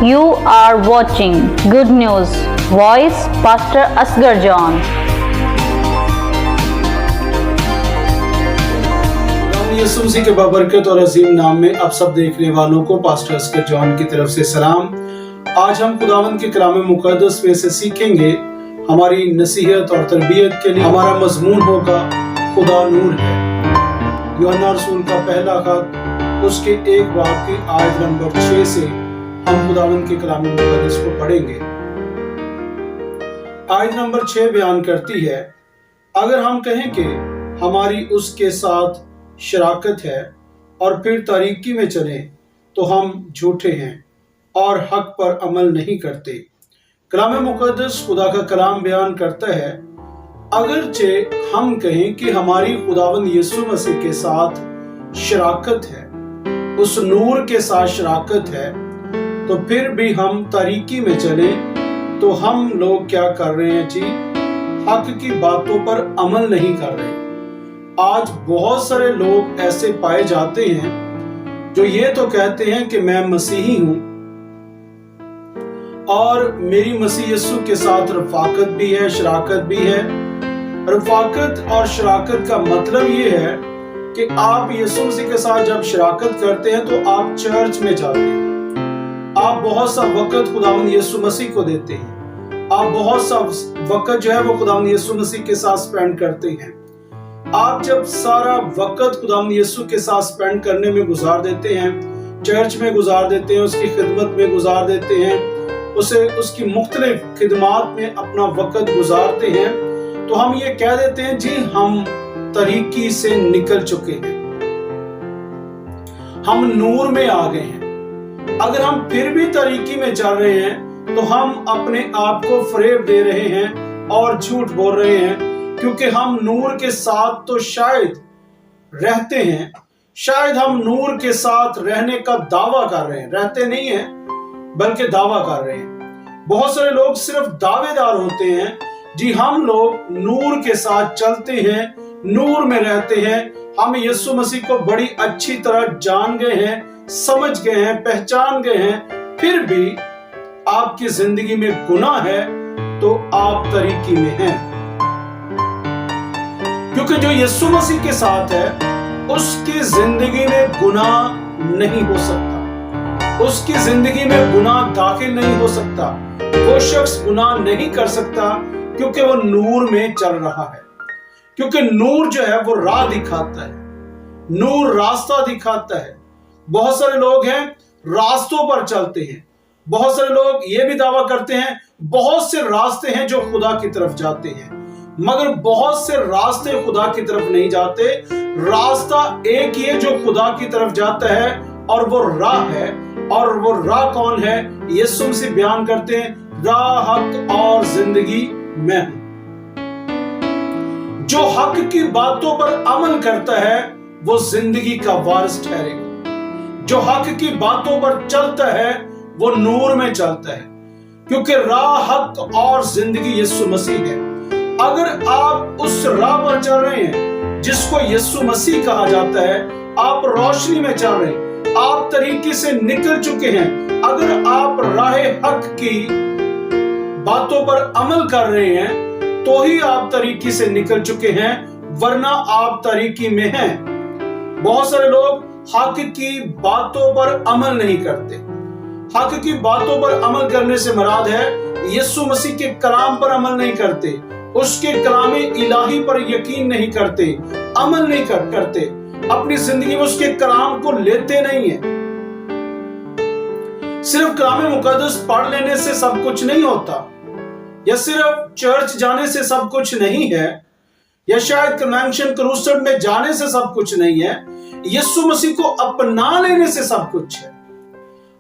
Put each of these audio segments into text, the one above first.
You are watching Good News Voice, Pastor Asghar John. यीशु मसीह के बाबरकत और अजीम नाम में आप सब देखने वालों को पास्टर अस्गर जॉन की तरफ से सलाम। आज हम खुदावंद के कलाम मुक़द्दस में से सीखेंगे। हमारी नसीहत और तरबियत के लिए हमारा मजमून होगा खुदा नूर है। यूहन्ना रसूल का पहला खत उसके 1 बाब की आयत नंबर 6 से हम खुदावंद के कलाम मुक़द्दस को पढ़ेंगे। आयत नंबर 6 बयान करती है, अगर हम कहें कि हमारी उसके साथ शराकत है और फिर तारीकी में चलें तो हम झूठे हैं और हक पर अमल नहीं करते। कलाम मुक़द्दस खुदा का कलाम बयान करता है, अगरचे हम कहें कि हमारी खुदावंद यीशु मसीह के साथ शराकत है, उस नूर के साथ शराकत है, तो फिर भी हम तारीकी में चलें तो हम लोग क्या कर रहे हैं जी? हक की बातों पर अमल नहीं कर रहे। आज बहुत सारे लोग ऐसे पाए जाते हैं जो ये तो कहते हैं कि मैं मसीही हूं और मेरी मसीह यीशु के साथ रफाकत भी है, शराकत भी है। रफाकत और शराकत का मतलब ये है कि आप यीशु मसीह के साथ जब शराकत करते हैं तो आप चर्च में जाते हैं, आप बहुत सा वक्त खुदावंद यीशु मसीह को देते हैं, आप बहुत सा वक्त जो है वो खुदावंद यीशु मसीह के साथ स्पेंड करते हैं। आप जब सारा वक्त खुदावंद यीशु के साथ स्पेंड करने में गुजार देते हैं, चर्च में गुजार देते हैं, उसकी खिदमत में गुजार देते हैं, उसे उसकी मुख्तलिफ खिदमात में अपना वक्त गुजारते हैं, तो हम ये कह देते हैं जी हम तरीकी से निकल चुके हैं, हम नूर में आ गए हैं। अगर हम फिर भी तरीकी में चल रहे हैं तो हम अपने आप को फरेब दे रहे हैं और झूठ बोल रहे हैं, क्योंकि हम नूर के साथ तो शायद रहते हैं, शायद हम नूर के साथ रहने का दावा कर रहे हैं, रहते नहीं हैं बल्कि दावा कर रहे हैं। बहुत सारे लोग सिर्फ दावेदार होते हैं जी हम लोग नूर के साथ चलते हैं, नूर में रहते हैं, हम यीशु मसीह को बड़ी अच्छी तरह जान गए हैं, समझ गए हैं, पहचान गए हैं, फिर भी आपकी जिंदगी में गुनाह है तो आप तरीकी में हैं। क्योंकि जो यीशु मसीह के साथ है उसकी जिंदगी में गुनाह नहीं हो सकता, उसकी जिंदगी में गुनाह दाखिल नहीं हो सकता, वो शख्स गुनाह नहीं कर सकता क्योंकि वो नूर में चल रहा है। क्योंकि नूर जो है वो राह दिखाता है, नूर रास्ता दिखाता है। बहुत सारे लोग हैं रास्तों पर चलते हैं, बहुत सारे लोग ये भी दावा करते हैं बहुत से रास्ते हैं जो खुदा की तरफ जाते हैं, मगर बहुत से रास्ते खुदा की तरफ नहीं जाते। रास्ता एक ही है जो खुदा की तरफ जाता है और वो राह है। और वो राह कौन है? यीशु मसीह बयान करते हैं, राह, हक और जिंदगी मैं हूं। जो हक की बातों पर अमल करता है वो जिंदगी का वारिस ठहरेगा। जो हक की बातों पर चलता है वो नूर में चलता है, क्योंकि राह, हक और जिंदगी यीशु मसीह है। अगर आप उस राह पर चल रहे हैं जिसको यीशु मसीह कहा जाता है, आप रोशनी में चल रहे हैं, आप तरीके से निकल चुके हैं, अगर आप राह हक की बातों पर अमल कर रहे हैं तो ही आप तरीके से निकल चुके हैं, वरना आप तरीकी में हैं। बहुत सारे लोग हक की बातों पर अमल नहीं करते। हक की बातों पर अमल करने से मुराद है यीशु मसीह के कलाम पर अमल नहीं करते, उसके कलाम इलाही पर यकीन नहीं करते, अमल नहीं करते, अपनी जिंदगी में उसके कलाम को लेते नहीं है। सिर्फ कलाम मुक़द्दस पढ़ लेने से सब कुछ नहीं होता, या सिर्फ चर्च जाने से सब कुछ नहीं है, या शायद कन्वेंशन क्रूसेड में जाने से सब कुछ नहीं है। यीशु मसीह को अपना लेने से सब कुछ है।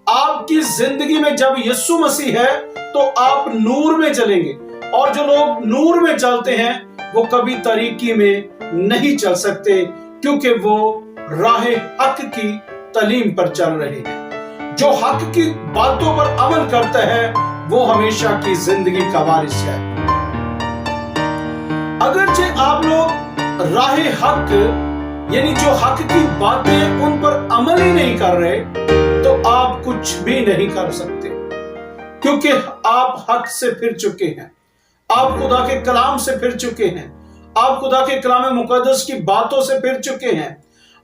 आपकी जिंदगी में जब यीशु मसीह है तो आप नूर में चलेंगे, और जो लोग नूर में चलते हैं वो कभी तरीकी में नहीं चल सकते, क्योंकि वो राह हक की तालीम पर चल रहे हैं। जो हक की बातों पर अमल करता है वो हमेशा की जिंदगी का वारिस है। अगरचे आप लोग राह हक यानी जो हक की बातें उन पर अमल ही नहीं कर रहे तो आप कुछ भी नहीं कर सकते। کیونکہ آپ حق سے پھر چکے ہیں، آپ خدا کے کلام سے پھر چکے ہیں، آپ خدا کے کلام مقدس کی باتوں سے پھر چکے ہیں،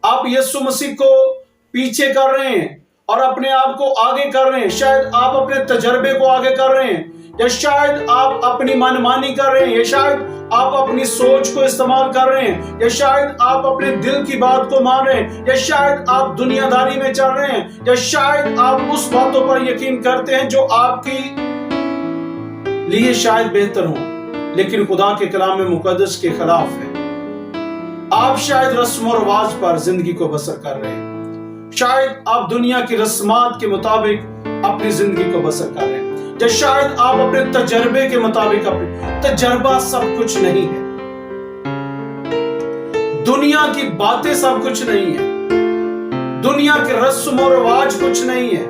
آپ یسوع مسیح کو پیچھے کر رہے ہیں اور اپنے آپ کو آگے کر رہے ہیں۔ شاید آپ اپنے تجربے کو آگے کر رہے ہیں، یا شاید آپ اپنی منمانی کر رہے ہیں، یا شاید آپ اپنی سوچ کو استعمال کر رہے ہیں، یا شاید آپ اپنے دل کی بات کو مان رہے ہیں، یا شاید آپ دنیا داری میں چل رہے ہیں، یا شاید آپ اس باتوں پر یقین کرتے ہیں جو آپ کی لیے شاید بہتر ہوں لیکن خدا کے کلام مقدس کے خلاف ہے۔ آپ شاید رسم و رواج پر زندگی کو بسر کر رہے ہیں، شاید آپ دنیا کی رسمات کے مطابق اپنی زندگی کو بسر کر رہے ہیں، یا شاید آپ اپنے تجربے کے مطابق تجربہ سب کچھ نہیں ہے، دنیا کی باتیں سب کچھ نہیں ہے، دنیا کے رسم و رواج کچھ نہیں ہے۔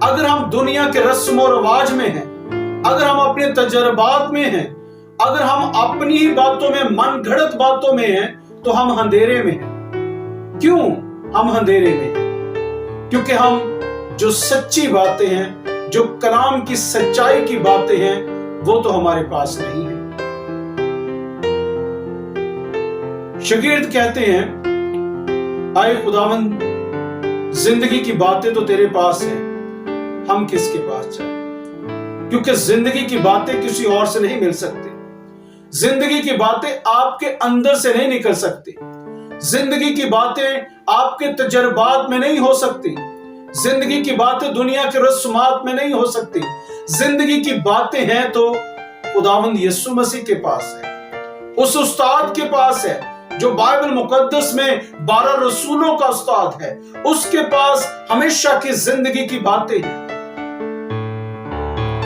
اگر ہم دنیا کے رسم و رواج میں ہیں، اگر ہم اپنے تجربات میں ہیں، اگر ہم اپنی ہی باتوں میں من گھڑت باتوں میں ہیں تو ہم اندھیرے میں ہیں۔ کیوں ہم اندھیرے میں ہیں؟ کیونکہ ہم جو سچی باتیں ہیں، جو کلام کی سچائی کی باتیں ہیں، وہ تو ہمارے پاس نہیں ہیں۔ شاگرد کہتے ہیں، آئے خداوند زندگی کی باتیں تو تیرے پاس ہیں، ہم کس کے پاس جائیں؟ کیونکہ زندگی کی باتیں کسی اور سے نہیں مل سکتی، زندگی کی باتیں آپ کے اندر سے نہیں نکل سکتی، زندگی کی باتیں آپ کے تجربات میں نہیں ہو سکتی، زندگی کی باتیں دنیا کے رسومات میں نہیں ہو سکتی۔ زندگی کی باتیں ہیں تو خداوند یسوع مسیح کے پاس ہے، اس استاد کے پاس ہے جو بائبل مقدس میں 12 رسولوں کا استاد ہے، اس کے پاس ہمیشہ کی زندگی کی باتیں ہیں۔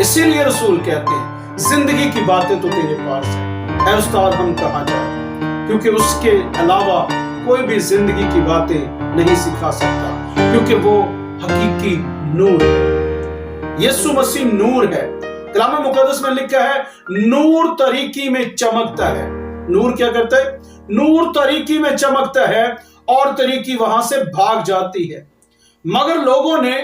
اسی لیے رسول کہتے ہیں زندگی کی باتیں تو تیرے پاس ہیں، اے استاد ہم کہاں جائیں؟ کیونکہ اس کے علاوہ کوئی بھی زندگی کی باتیں نہیں سکھا سکتا، کیونکہ وہ حقیقی نور ہے۔ یسوع مسیح نور ہے۔ کلام مقدس میں لکھا ہے نور تاریکی میں چمکتا ہے۔ نور کیا کرتا ہے؟ نور تاریکی میں چمکتا ہے اور تاریکی وہاں سے بھاگ جاتی ہے، مگر لوگوں نے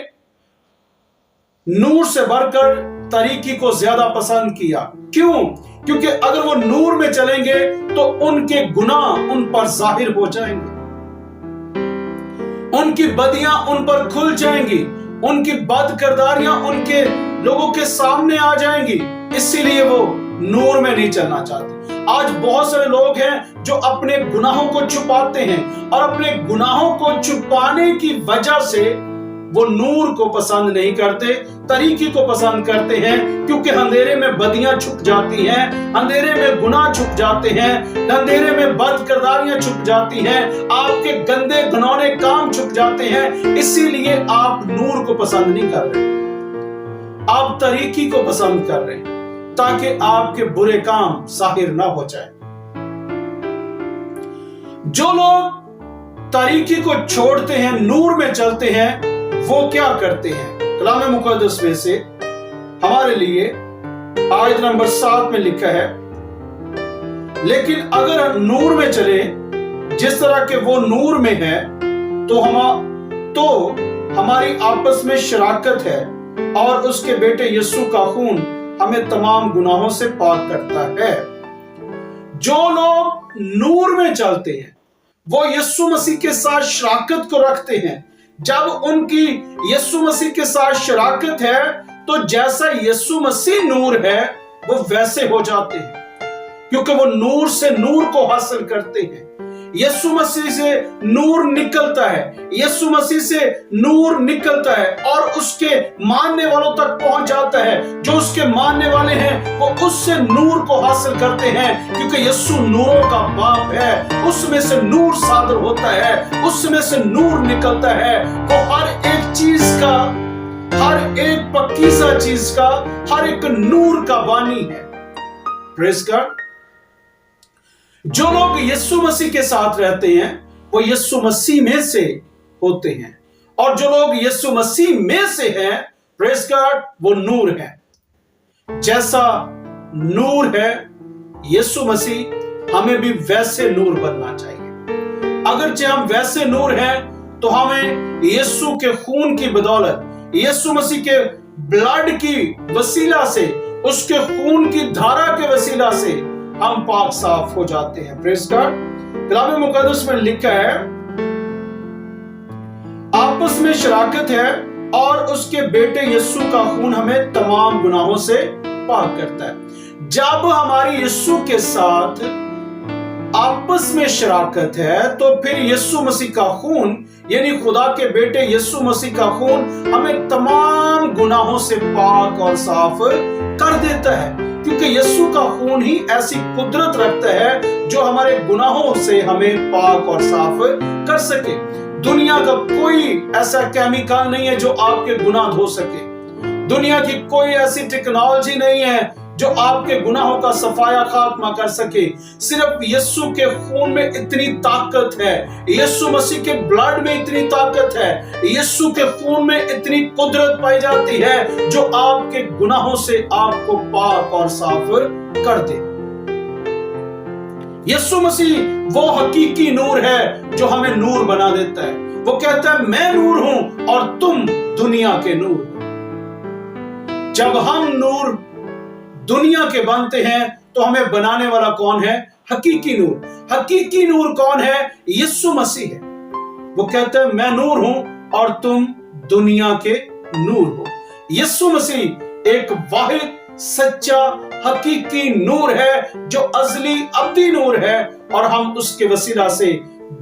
نور سے بڑھ کر تاریکی کو زیادہ پسند کیا۔ کیوں؟ کیونکہ اگر وہ نور میں چلیں گے تو ان کے گناہ ان پر ظاہر ہو جائیں گے، ان کی بدیاں ان پر کھل جائیں گی، ان کی بد کرداریاں ان کے لوگوں کے سامنے آ جائیں گی، اسی لیے وہ نور میں نہیں چلنا چاہتے۔ آج بہت سارے لوگ ہیں جو اپنے گناہوں کو چھپاتے ہیں، اور اپنے گناہوں کو چھپانے کی وجہ سے وہ نور کو پسند نہیں کرتے، طریقے کو پسند کرتے ہیں، کیونکہ اندھیرے میں بدیاں چھپ جاتی ہیں، اندھیرے میں گناہ چھپ جاتے ہیں، اندھیرے میں بد کرداریاں چھپ جاتی ہیں، آپ کے گندے گنونے کام چھپ جاتے ہیں، اسی لیے آپ نور کو پسند نہیں کر رہے، آپ طریقے کو پسند کر رہے ہیں تاکہ آپ کے برے کام ظاہر نہ ہو جائے۔ جو لوگ طریقے کو چھوڑتے ہیں، نور میں چلتے ہیں، وہ کیا کرتے ہیں؟ کلام مقدس میں سے ہمارے لیے آیت نمبر 7 میں لکھا ہے، لیکن اگر نور میں چلے جس طرح کہ وہ نور میں ہے تو ہماری آپس میں شراکت ہے، اور اس کے بیٹے یسوع کا خون ہمیں تمام گناہوں سے پاک کرتا ہے۔ جو لوگ نور میں چلتے ہیں وہ یسوع مسیح کے ساتھ شراکت کو رکھتے ہیں۔ جب ان کی یسوع مسیح کے ساتھ شراکت ہے تو جیسا یسوع مسیح نور ہے وہ ویسے ہو جاتے ہیں، کیونکہ وہ نور سے نور کو حاصل کرتے ہیں۔ یسوع مسیح سے نور نکلتا ہے، یسوع مسیح سے نور نکلتا ہے اور اس کے ماننے والوں تک پہنچ جاتا ہے۔ جو اس کے ماننے والے ہیں وہ اس سے نور کو حاصل کرتے ہیں، کیونکہ یسوع نوروں کا باپ ہے، اس میں سے نور صادر ہوتا ہے، اس میں سے نور نکلتا ہے۔ وہ ہر ایک چیز کا، ہر ایک پکیزہ چیز کا، ہر ایک نور کا بانی ہے۔ پریز گاڈ۔ جو لوگ یسوع مسیح کے ساتھ رہتے ہیں وہ یسوع مسیح میں سے ہوتے ہیں، اور جو لوگ یسوع مسیح میں سے ہیں، پریز گاڈ، وہ نور ہے۔ جیسا نور ہے یسوع مسیح، ہمیں بھی ویسے نور بننا چاہیے۔ اگرچہ ہم ویسے نور ہیں تو ہمیں یسوع کے خون کی بدولت، یسوع مسیح کے ब्लड की वसीला से, उसके खून की धारा के वसीला से हम पाक साफ हो जाते हैं। Praise God. कलाम मुकद्दस में लिखा है, आपस में शराकत है और उसके बेटे यीशु का खून हमें तमाम गुनाहों से पाक करता है। जब हमारी यीशु के साथ आपस में शराकत है तो फिर यीशु मसीह का खून, यानी खुदा के बेटे यीशु मसीह का खून हमें तमाम गुनाहों से पाक और साफ कर देता है, क्योंकि यीशु का खून ही ऐसी कुदरत रखता है जो हमारे गुनाहों से हमें पाक और साफ कर सके। दुनिया का कोई ऐसा केमिकल नहीं है जो आपके गुनाह धो सके। दुनिया की कोई ऐसी टेक्नोलॉजी नहीं है जो आपके गुनाहों का सफाया खात्मा कर सके। सिर्फ यीशु के खून में इतनी ताकत है, यीशु मसीह के ब्लड में इतनी ताकत है, यीशु के खून में इतनी कुदरत पाई जाती है जो आपके गुनाहों से आपको पाक और साफ कर दे। यीशु मसीह वो हकीकी नूर है जो हमें नूर बना देता है। वो कहता है, मैं नूर हूं और तुम दुनिया के नूर। जब हम नूर दुनिया के बनते हैं तो हमें बनाने वाला कौन है? हकीकी नूर। हकीकी नूर कौन है? यीशु मसीह है। वो कहता है, मैं नूर हूं और तुम दुनिया के नूर हो। यीशु मसीह एक वाहिद सच्चा हकीकी नूर है जो अज़ली अब्दी नूर है, और हम उसके वसीला से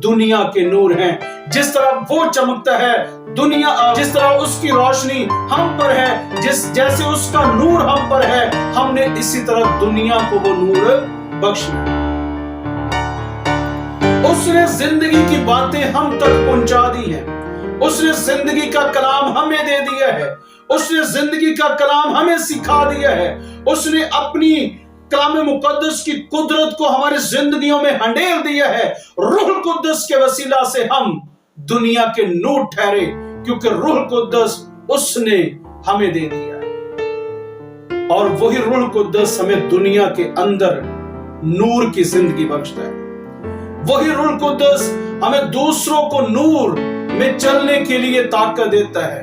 दुनिया के नूर हैं। जिस तरह वो चमकता है दुनिया, जिस तरह उसकी रोशनी हम पर है, जैसे उसका नूर हम पर है, हमने इसी तरह दुनिया को वो नूर बख्शा। उसने जिंदगी की बातें हम तक पहुंचा दी हैं। उसने जिंदगी का कलाम हमें दे दिया है। उसने जिंदगी का कलाम हमें सिखा दिया है। उसने अपनी कलाम मुकद्दस की कुदरत को हमारी जिंदगियों में हंडेल दिया है। रूह कुद्दस के वसीला से हम दुनिया के नूर ठहरे, क्योंकि रूह कुद्दस उसने हमें दे दिया है, और वही रूह कुद्दस हमें दुनिया के अंदर नूर की जिंदगी बख्शता है। वही रूह कुद्दस हमें दूसरों को नूर में चलने के लिए ताकत देता है।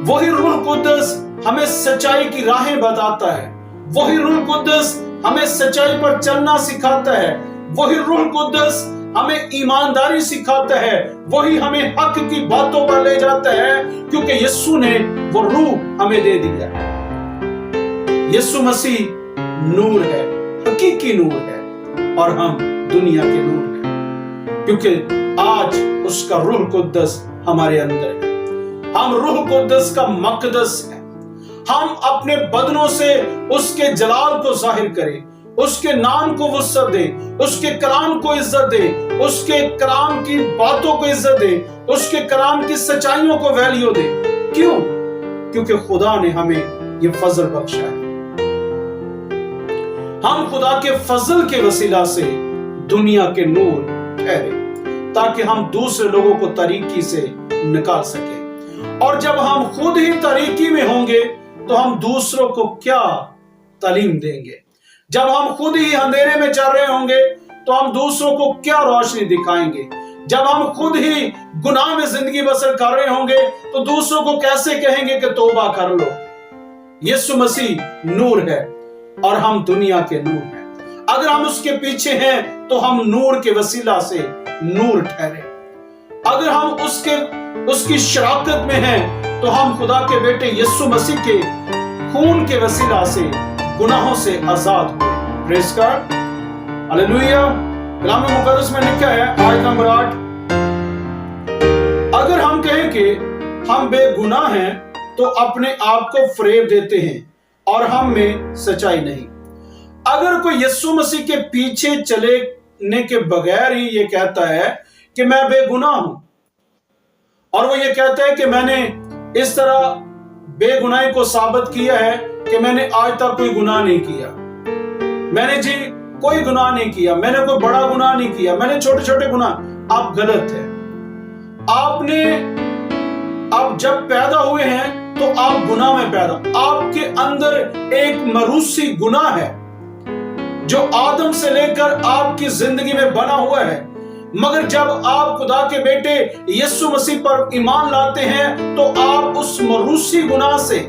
वही रूह कुद्दस हमें सच्चाई की राहें बताता है। वही रूह कुद्दस हमें सच्चाई पर चलना सिखाता है। वही रूह कुद्दस हमें ईमानदारी सिखाता है। वही हमें हक की बातों पर ले जाता है, क्योंकि यीशु ने वो रूह हमें दे दिया है। यीशु मसीह नूर है, हकीकी नूर है, और हम दुनिया के नूर हैं, क्योंकि आज उसका रूह कुद्दस हमारे अंदर है। हम रूह कुद्दस का मकदस है। हम अपने बदनों से उसके जलाल को जाहिर करें, उसके नाम को वुसअत दें, उसके कलाम को इज्जत दें, उसके कलाम की बातों को इज्जत दें, उसके कलाम की सच्चाइयों को वैल्यू दें। क्यों? क्योंकि खुदा ने हमें ये फजल बख्शा है। हम खुदा के फजल के वसीला से दुनिया के नूर ठहरे, ताकि हम दूसरे लोगों को तारीकी से निकाल सके। और जब हम खुद ही तारीकी में होंगे तो हम दूसरों को क्या तालीम देंगे? जब हम खुद ही अंधेरे में चल रहे होंगे तो हम दूसरों को क्या रोशनी दिखाएंगे? जब हम खुद ही गुनाह में जिंदगी बसर कर रहे होंगे तो दूसरों को कैसे कहेंगे कि तौबा कर लो? यीशु मसीह नूर है और हम दुनिया के नूर हैं। अगर हम उसके पीछे हैं तो हम नूर के वसीला से नूर ठहरे। अगर हम उसकी शराकत में हैं तो हम खुदा के बेटे यीशु मसीह के खून के वसीला से गुनाहों से आजाद हुए। Praise God, hallelujah. कलाम मुकद्दस में लिखा है, आयत नंबर 8, अगर हम कहें कि हम बेगुनाह हैं तो अपने आप को फरेब देते हैं और हम में सच्चाई नहीं। अगर कोई यीशु मसीह के पीछे चलने के बगैर ही ये कहता है कि मैं बेगुनाह हूं, और वो ये कहता है कि मैंने इस तरह बेगुनाही को साबित किया है कि मैंने आज तक कोई गुनाह नहीं किया, मैंने जी कोई गुनाह नहीं किया, मैंने कोई बड़ा गुनाह नहीं किया, मैंने छोटे छोटे गुनाह, आप गलत है। आप जब पैदा हुए हैं तो आप गुनाह में पैदा, आपके अंदर एक मरूसी गुनाह है जो आदम से लेकर आपकी जिंदगी में बना हुआ है। मगर जब आप खुदा के बेटे यीशु मसीह पर ईमान लाते हैं तो आप उस मरूसी गुनाह से,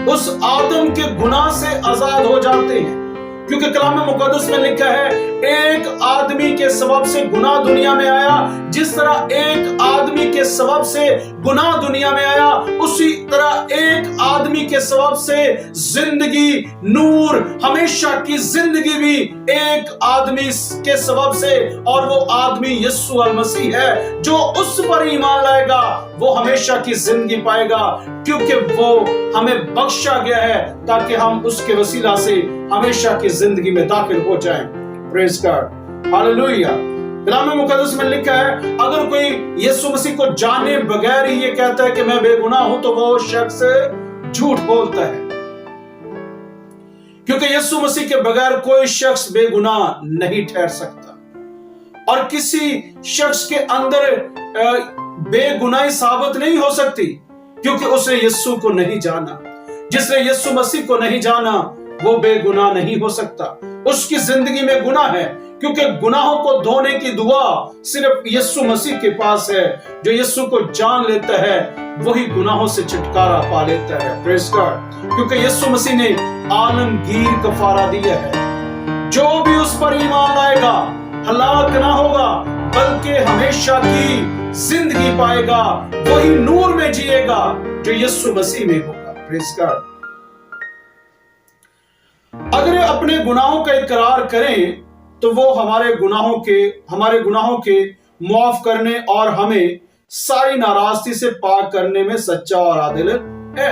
उस आदम के गुनाह से आजाद हो जाते हैं। क्योंकि कलाम मुकद्दस में लिखा है, एक आदमी के सबब से गुनाह दुनिया में आया। जिस तरह एक आदमी के सबब से गुनाह दुनिया में आया, उसी तरह एक आदमी के सबब से जिंदगी, नूर, हमेशा की जिंदगी भी एक आदमी के सबब से, और वो आदमी यीशु अल मसीह है। जो उस पर ईमान लाएगा वो हमेशा की जिंदगी पाएगा, क्योंकि वो हमें बख्शा गया है ताकि हम उसके वसीला से हमेशा की जिंदगी में दाखिल हो जाएं। Praise God, hallelujah. कलाम मुकद्दस में लिखा है, अगर कोई यीशु मसीह को जाने बगैर ही ये कहता है कि मैं बेगुनाह हूं, तो वो शख्स झूठ बोलता है। क्योंकि यीशु मसीह के बगैर कोई शख्स बेगुनाह नहीं ठहर सकता, और किसी शख्स के अंदर बेगुनाही साबित नहीं हो सकती, क्योंकि उसने यीशु को नहीं जाना। जिसने यीशु मसीह को नहीं जाना वो बेगुनाह नहीं हो सकता। उसकी जिंदगी में गुनाह है, क्योंकि गुनाहों को धोने की दुआ सिर्फ यीशु मसीह के पास है। जो यीशु को जान लेता है वही गुनाहों से छुटकारा पा लेता है। प्रेज़ गॉड, क्योंकि यीशु मसीह ने आलमगीर कफारा दिया है। जो भी उस पर ईमान लाएगा हलाक ना होगा, बल्कि हमेशा की जिंदगी पाएगा। वही नूर में जिएगा जो यीशु मसीह में होगा। Praise God. अगर अपने गुनाहों का इकरार करें तो वो हमारे गुनाहों के मुआफ करने और हमें सारी नाराजगी से पाक करने में सच्चा और आदिल है।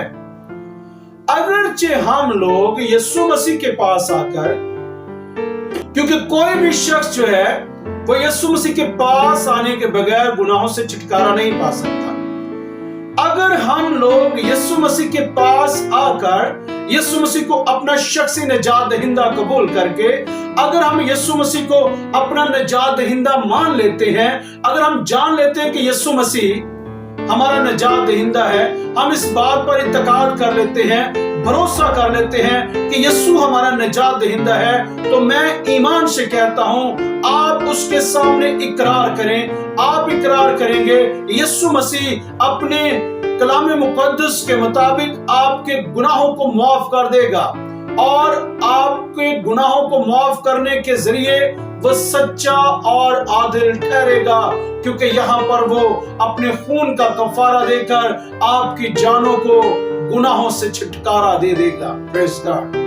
अगरचे हम लोग यीशु मसीह के पास आकर, क्योंकि कोई भी शख्स जो है वो यीशु मसीह के पास आने के बगैर गुनाहों से छुटकारा नहीं पा सकता। अगर हम लोग यीशु मसीह के पास आकर यीशु मसीह को अपना शख्सी निजात दहिंदा कबूल करके, अगर हम यीशु मसीह को अपना निजात दहिंदा मान लेते हैं, अगर हम जान लेते हैं कि यीशु मसीह हमारा निजात दहिंदा है, हम इस बात पर इत्तेकाद कर लेते हैं, भरोसा कर लेते हैं कि यीशु हमारा निजात दहिंदा है, तो मैं ईमान से कहता हूं आप उसके सामने इकरार करें। आप इकरार करेंगे, यीशु मसीह अपने कलाम मुकद्दस के मुताबिक आपके गुनाहों को माफ कर देगा, और आपके गुनाहों को माफ करने के जरिए वो सच्चा और आदिल ठहरेगा, क्योंकि यहाँ पर वो अपने खून का कफारा देकर आपकी जानों को गुनाहों से छुटकारा दे देगा। Praise God.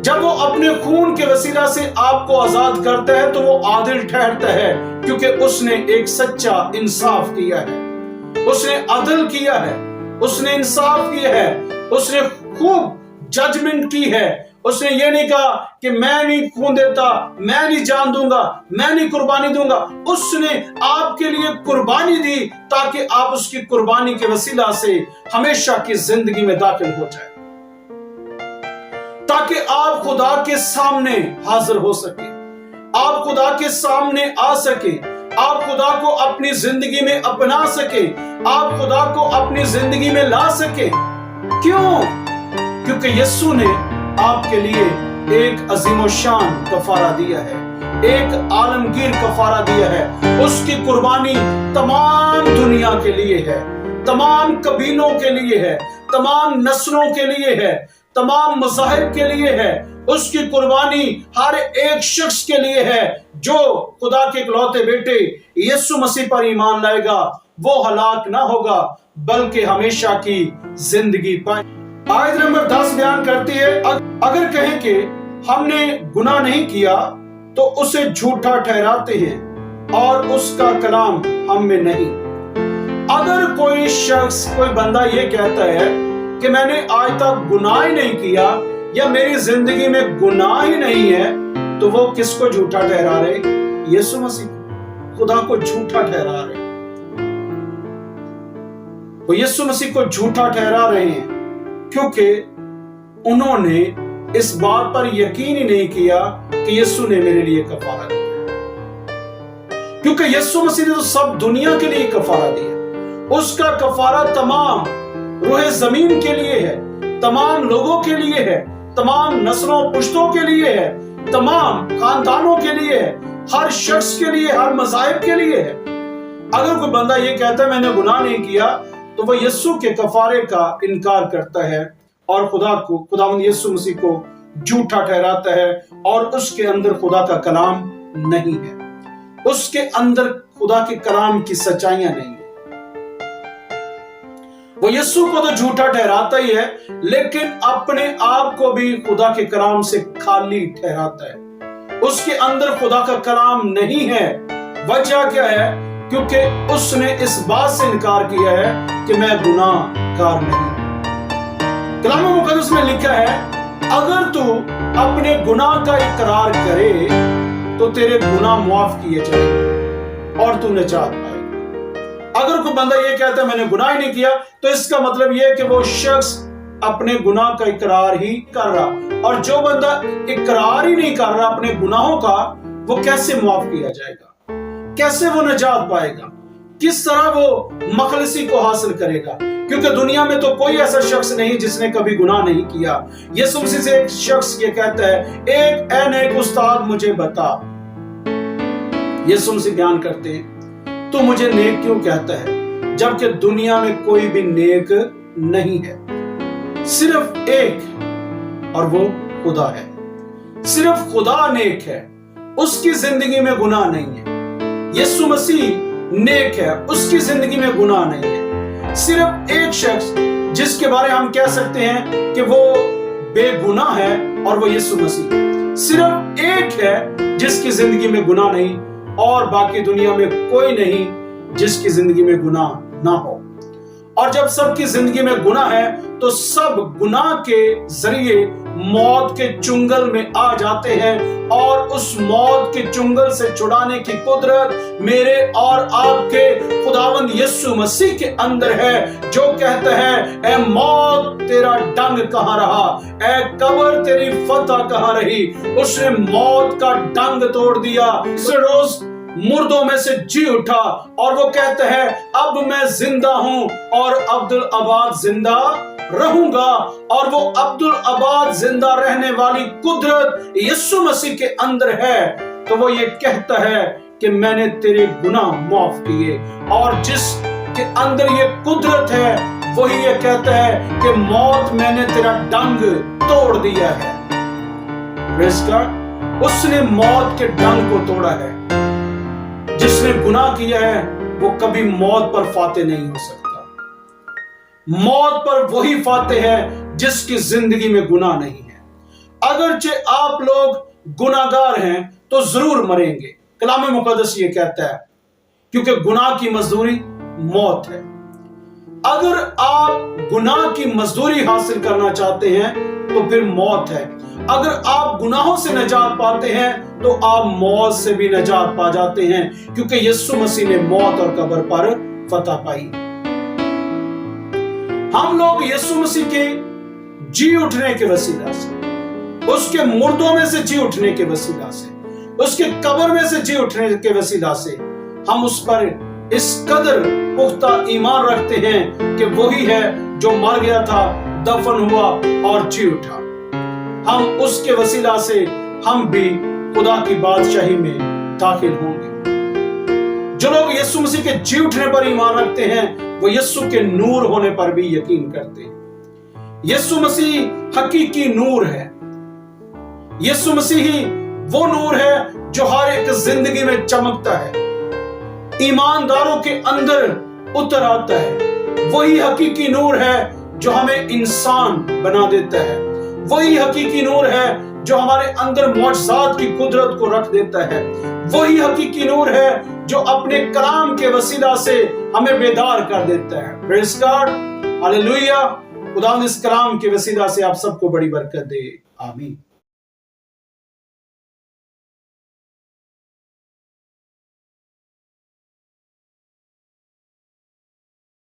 जब वो अपने खून के वसीला से आपको आजाद करता है तो वो आदिल ठहरता है, क्योंकि उसने एक सच्चा इंसाफ किया है, उसने अदल किया है, उसने इंसाफ किया है, उसने खूब जजमेंट की है। उसने ये नहीं कहा कि मैं नहीं खून देता, मैं नहीं जान दूंगा, मैं नहीं कुर्बानी दूंगा। उसने आपके लिए कुर्बानी दी ताकि आप उसकी कुर्बानी के वसीला से हमेशा की जिंदगी में दाखिल हो जाए, ताकि आप खुदा के सामने हाजिर हो सके, आप खुदा के सामने आ सके, आप खुदा को अपनी जिंदगी में अपना सके, आप खुदा को अपनी जिंदगी में ला सके। क्यों? क्योंकि यीशु ने आपके लिए एक अजीम शान कफारा दिया है, एक आलमगीर कफारा दिया है। उसकी कुर्बानी तमाम दुनिया के लिए है, तमाम कबीलों के लिए है, तमाम नस्लों के लिए है, तमाम मज़ाहिब के लिए है। उसकी कुर्बानी हर एक शख्स के लिए है जो खुदा के इकलौते बेटे यीशु मसीह पर ईमान लाएगा। वो हलाक ना होगा, बल्कि हमेशा की जिंदगी पाए। आयत नंबर 10 बयान करती है, अगर कहें कि हमने गुनाह नहीं किया तो उसे झूठा ठहराते हैं और उसका कलाम हम में नहीं। अगर कोई शख्स, कोई बंदा ये कहता है कि मैंने आज तक गुनाह ही नहीं किया या मेरी जिंदगी में गुनाह ही नहीं है, तो वो किसको झूठा ठहरा रहे? यीशु मसीह को, खुदा को झूठा ठहरा रहे। वो यीशु मसीह को झूठा ठहरा रहे हैं क्योंकि उन्होंने इस बात पर यकीन ही नहीं किया कि यीशु ने मेरे लिए कफारा दिया। क्योंकि यीशु मसीह ने तो सब दुनिया के लिए कफारा दिया। उसका कफारा तमाम रूहे जमीन के लिए है, तमाम लोगों के लिए है, तमाम नस्लों पुश्तों के लिए है, तमाम खानदानों के लिए है, हर शख्स के लिए, हर मज़ाहिब के लिए है। अगर कोई बंदा ये कहता है मैंने गुनाह नहीं किया, तो वह यीशु के कफारे का इनकार करता है और खुदावंद यीशु मसीह को झूठा ठहराता है, और उसके अंदर खुदा का कलाम नहीं है, उसके अंदर खुदा के कलाम की सच्चाइयां नहीं है। वो यीशु को तो झूठा ठहराता ही है, लेकिन अपने आप को भी खुदा के कलाम से खाली ठहराता है। उसके अंदर खुदा का कलाम नहीं है। वजह क्या है? क्योंकि उसने इस बात से इनकार किया है कि मैं गुनाहगार नहीं। कलाम मुकद्दस में लिखा है, अगर तू अपने गुनाह का इकरार करे तो तेरे गुनाह माफ किए जाएंगे और तू निजात पाएगा। अगर कोई बंदा ये कहता है मैंने गुनाह ही नहीं किया, तो इसका मतलब ये है कि वो शख्स अपने गुनाह का इकरार ही कर रहा, और जो बंदा इकरार ही नहीं कर रहा अपने गुनाहों का, वो कैसे माफ किया जाएगा? कैसे वो निजात पाएगा? किस तरह वो मखलसी को हासिल करेगा? क्योंकि दुनिया में तो कोई ऐसा शख्स नहीं जिसने कभी गुनाह नहीं किया। यीशु मसीह से एक शख्स ये कहता है, ऐ नेक उस्ताद मुझे बता। यीशु मसीह बयान करते हैं, तू मुझे नेक क्यों कहता है, जबकि दुनिया में कोई भी नेक नहीं है, सिर्फ एक, और वो खुदा है। सिर्फ खुदा नेक है, उसकी जिंदगी में गुनाह नहीं है। यीशु मसीह नेक है, उसकी जिंदगी में गुनाह नहीं है। सिर्फ एक शख्स जिसके बारे हम कह सकते हैं कि वो बेगुनाह है, और वो यीशु मसीह। सिर्फ एक है जिसकी जिंदगी में गुनाह नहीं, और बाकी दुनिया में कोई नहीं जिसकी जिंदगी में गुनाह ना हो। और जब सबकी जिंदगी में गुनाह है, तो सब गुनाह के जरिए मौत के चुंगल में आ जाते हैं, और उस मौत के चुंगल से छुड़ाने की कुदरत मेरे और आपके खुदावंद यीशु मसीह के अंदर है, जो कहता है, ऐ मौत तेरा डंग कहां रहा, ऐ कब्र तेरी फतह कहां रही। उसने मौत का डंग तोड़ दिया, इस रोज मुर्दों में से जी उठा, और वो कहता है, अब मैं जिंदा हूं और अब्दुल आबाद जिंदा रहूंगा। और वो अब्दुल आबाद जिंदा रहने वाली कुदरत यीशु मसीह के अंदर है। तो वो ये कहता है कि मैंने तेरे गुनाह माफ किए, और जिसके अंदर ये कुदरत है, वही ये कहता है कि मौत मैंने तेरा डंग तोड़ दिया है। प्रेज़ गॉड, उसने मौत के डंग को तोड़ा है। जिसने गुनाह किया है वो कभी मौत पर फाते नहीं हो सकता। मौत पर वही फाते है जिसकी जिंदगी में गुनाह नहीं है। अगरचे आप लोग गुनाहगार हैं तो जरूर मरेंगे, कलाम मुकद्दस ये कहता है, क्योंकि गुनाह की मजदूरी मौत है। अगर आप गुनाह की मजदूरी हासिल करना चाहते हैं तो फिर मौत है। अगर आप गुनाहों से निजात पाते हैं तो आप मौत से भी निजात पा जाते हैं, क्योंकि यीशु मसीह ने मौत और कब्र पर फतह पाई। हम लोग यीशु मसीह के जी उठने के वसीला से, उसके मुर्दों में से जी उठने के वसीला से, उसके कब्र में से जी उठने के वसीला से, हम उस पर इस कदर पुख्ता ईमान रखते हैं कि वही है जो मर गया था, दफन हुआ और जी उठा। हम उसके वसीला से हम भी खुदा की बादशाही में दाखिल होंगे। जो लोग यीशु मसीह के जी उठने पर ईमान रखते हैं, वो यीशु के नूर होने पर भी यकीन करते हैं। यीशु मसीह हकीकी नूर है। यीशु मसीह ही वो नूर है जो हर एक जिंदगी में चमकता है, ईमानदारों के अंदर उतर आता है। वही हकीकी नूर है जो हमें इंसान बना देता है। वही हकीकी नूर है जो हमारे अंदर मौजज़ात की कुदरत को रख देता है। वही हकीकी नूर है जो अपने कलाम के वसीला से हमें बेदार कर देता है। Praise God, hallelujah. खुदा इस कलाम के वसीला से आप सबको बड़ी बरकत दे। आमीन।